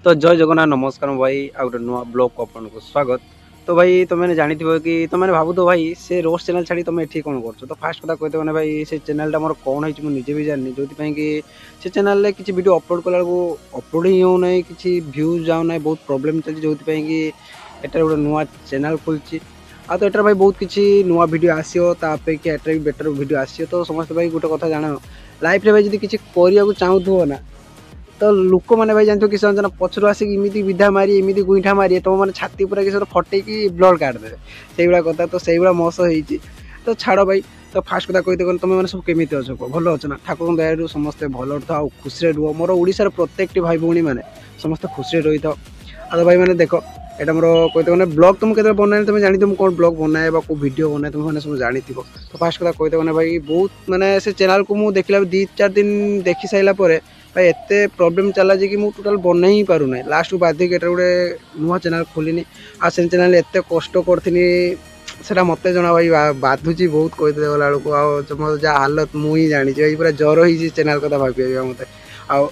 तो जय जगन्नाथ नमस्कार भाई आ गए नुआ ब्लॉग को अपन को स्वागत। तो भाई तुमने जानी कि तुमने भावु तो भाई से रोस्ट चैनल छाड़ी तुम ये कौन कर तो फास्ट कथा कहते मैंने भाई से चैनल मोर कौन है मुझे भी जानी जो कि से चैनल किसी वीडियो अपलोड कला अपलोड ही होना किसी भ्यूज जाऊना बहुत प्रोब्लेम चलती जो कि गोटे नुआ चैनल खोलची आ तो एटार भाई बहुत किसी नुआ वीडियो आसो तापेक्षा एटार भी बेटर वीडियो आसो तो समस्त भाई गोटे कथा जान लाइफ रे भाई जब किसी करने चाहूथ ना तो लोक मैंने भाई जानते किसी जन पचर आसिक इमिति विधा मारी इमिति गुईठा मारी तुम मैंने छाती पूरा किसी फटेकी ब्लड काटदे से भाया कथा तो से भाया मस होती तो छाड़ भाई तो फास्ट कथा कहते गले तुम मैंने सब केमी अच्छ भल अच्छ ना ठाकुर दया समस्ते भल था आ खुशी रुह मोर ओडार प्रत्येक भाई भौणी मैंने समस्त खुशी रही था तो भाई मैंने देख यहाँ मोर कहते गले ब्लॉग तुम के बनाए तुम जानी तुम कौन ब्लॉग बनाए कौ वीडियो बनाए तुम मैंने सब जानी तो फास्ट कथा कहते गले भाई बहुत मैंने से चैनल को मुझे देखला 2-4 दिन देखी सारा भाई एत प्रोब्लेम चला कि मुझे टोटाल बना ही पार ना लास्ट बाधिक गोटे नुआ चैनल खोलिनी आ से चैनल एत कष्ट करी से मत जना भाई बाधुची बहुत कहते गला बेलू जहाँ हालत मुझे जानी भाई पूरा जर हो चैनल कथा भाई मत आ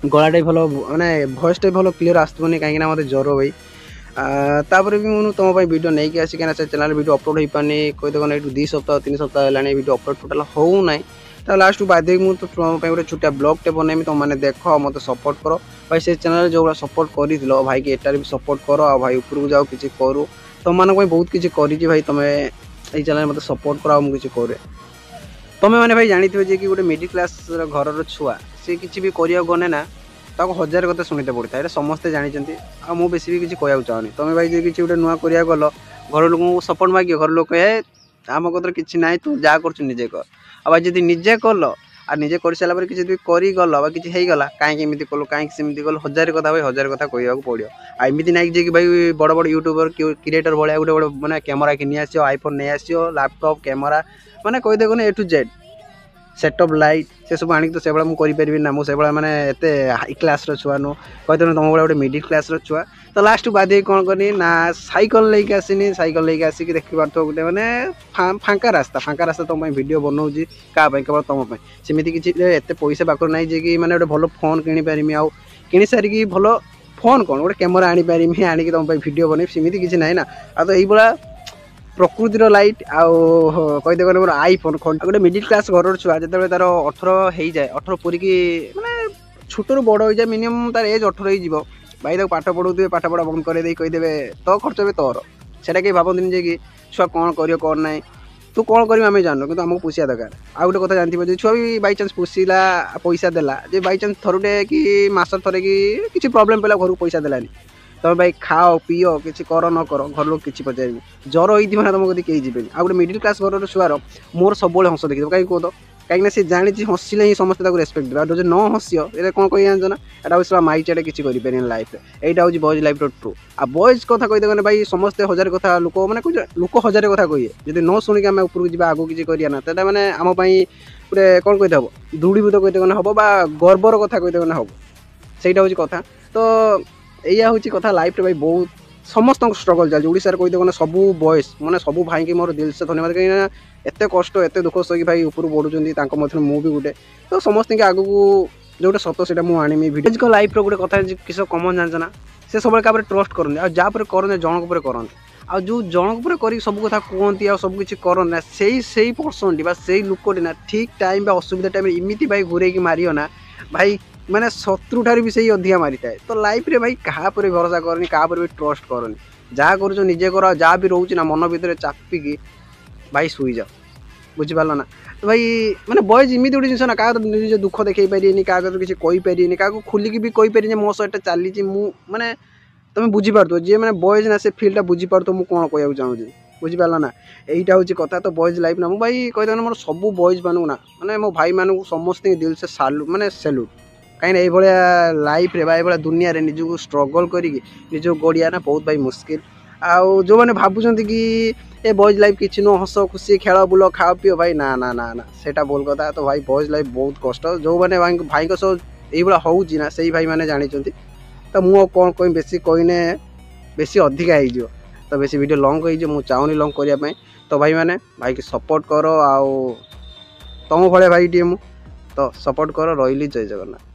गलाटा भल मानने भॉइसटा भल क्लीयर आसबनी कहीं मत जर भाई तापर भी मुझे तुम वीडियो नहीं कि आसिक चैनल वीडियो अपलोड हो पानी कहते गले 2 सप्ताह 3 सप्ताह है वीडियो अपलोड टोटाल हो ना तो लास्ट बाधिक मुझे तो तुम गोटे छोटा ब्लॉगटे बनैमी तुम मैंने देख मत सपोर्ट कर भाई से चैनल जो सपोर्ट कर भाई कि एटार भी सपोर्ट कर आ भाई ऊपर जाओ किसी करूँ तुम मानक बहुत किसी कर भाई तुम ये चैनल मत सपोर्ट कर मुझे करे तुम मैंने भाई जानी थे कि गोटे मिडिल क्लास घर छुआ सी किसी भी करिया गने ना ताको 1000 कथा शुणीते पड़ता है समस्ते जानते आ मु बेसी भी किसी कहूँ चाहूनी तुम भाई जो किसी गोटे नुआ करिया गल घर लोक सपोर्ट माग घर लोक आम कतर किसी ना तू जहाँ करजे कर आ भाई जब निजे कल आ निजे कर सारापर किसी करगल किसी होगला कहीं कलु कहीं सेमती कलु 1000 कथा भाई 1000 कथा कहवाक पड़ो आमती ना कि भाई बड़ बड़ यूट्यूबर क्रिएटर भाया गोटे गोटे मैंने कैमेरा किनी आसो आईफोन नहीं आसो लैपटॉप कैमेरा मैंने कहदे कौन A to Z setup light से सब आनिक तो से मुझे ना मुझे मैंने एत हाई क्लास छुआ नु कहते तुम भाई गोटे मिडिल क्लास छुआ तो लास्ट बाधे कौन करनी ना साइकिल लेके आसनी साइकिल लेके आसिक देखी पार्थ गोटे मैंने फांका रास्ता तुम वीडियो बनाऊँगी क्या केवल तुम सेमती किसी एत पैसा पाखर ना कि मैंने गोटे भल फोन किनी पारमी आउ कि सारिकी भल फोन कौन गोटे कैमेरा आनीपारमी आनिक तुम वीडियो बनई सेमती किसी ना आ तो यही प्रकृतिर लाइट आउ कहते गले मोर आईफोन गोटे मिडिल क्लास घर छुआ जो तार 18 हो जाए 18 पूरी मानने छोटू बड़ हो जाए मिनिमम तार एज 18 हो भाई तक पाठ पढ़ाऊे पाठ पढ़ा बंद कर कहीदेवे तो खर्च भी तोर से कहीं भावती कि छुआ कौन कर कौन ना तू कौन कर आम जानू कि आमको पोषिया दरकार आ गए कथा जानते छुआ भी बै चान्स पोषिला पैसा देला जे बै चान्स थरुटे कि मस थे कि प्रोब्लेम पड़ा घर को पैसा देलानी तुम भाई खाओ पीओ किसी कर न कर घर लोग किसी पचार जर होती ना तुम कभी कहीं जी आ गए मिडिल क्लास घर छुआर मोर सब हस देखिए कहीं कह तो कहीं सी जानी हसिले ही समस्त रेस्पेक्ट देगा जो न हसियो ये कौन कही जान ना यहाँ माई चेटा किसी कर लाइफ यहाँ हूँ बॉयज लाइफ ट्रू आ बॉयज कथा कहते गले भाई समस्ते 1000 कथा लोक मैंने लोक 1000 कथा कहे जब न शुणिक आम उपरको जी आगे किसी करना तो मैंने आम गोटे कौन कहते हम दृढ़ीभूत कहते गले हम गर्वर कथा कहते गले हम सहीटा हूँ कथा तो या हूँ कथा लाइफ भाई बहुत समस्त स्ट्रगल चलती ओडिशा कहते गले सब बॉयज मैंने सब भाई की मोर दिल से धन्यवाद कहीं एत कष्ट एत दुख सही भाई ऊपर बढ़ुँच मु भी गोटे तो समस्त के आगू जो सत से मुझे भिडियो लाइफ गोटे कथा किस कमन जानते ना से सब ट्रस्ट करते आ जहाँ करते जनक करते आ जो जनक कर सब कथा कहती आ सब किसी करना से पर्सन से लुकटी ना ठीक टाइम असुविधा टाइम इमिति भाई घूरे मारियो ना भाई मैंने शत्रु ठार भी सही अधिका मारी थाए तो लाइफ रे भाई क्या भरोसा करनी क्या भी ट्रस्ट करनी जहाँ कर निजे कर जहाँ भी रोचे ना मन भितर चापिकी भाई शुई जाओ बुझीपार ना तो भाई मैंने बॉयज इमित गोटे जिन ना क्या निज दुख देखई पारे क्या किसी कहीपर क्या खोलिकी भी कहीपर मो सहित चली मैंने तुम बुझीपार जी मैंने बॉयज ना से फिल्डटा बुझीपार तो मुझे कौन कहूँ चाहूँगी बुझीपार ना यहीटा हूँ कथा तो बॉयज लाइफ ना भाई कहते मोर सब बॉयज मानू ना मैंने मो भाई मानू समस्त दिल से सालू मैंने सैल्यूट कहीं ये लाइफ रे ये दुनिया रे निजको स्ट्रगल करी निज गड़िया ना बहुत भाई मुस्किल आउ जो मैंने भावुं कि ए बॉयज लाइफ किसी नो हस खुशी खेल बुल खाओ पिओ भाई ना ना ना ना सेटा बोल कथा तो भाई बॉयज लाइफ बहुत कष्ट जो मैंने भाई सह ये होना ना से भाई मैंने जानते तो मुझे कौन कह बेसी कहने बेसी अधिका हो तो बेसी वीडियो लंग हो चाहूनी लंग करने तो भाई मैंने भाई की सपोर्ट कर आउ तुम भाई भाई टे तो सपोर्ट कर रही जय जगन्नाथ।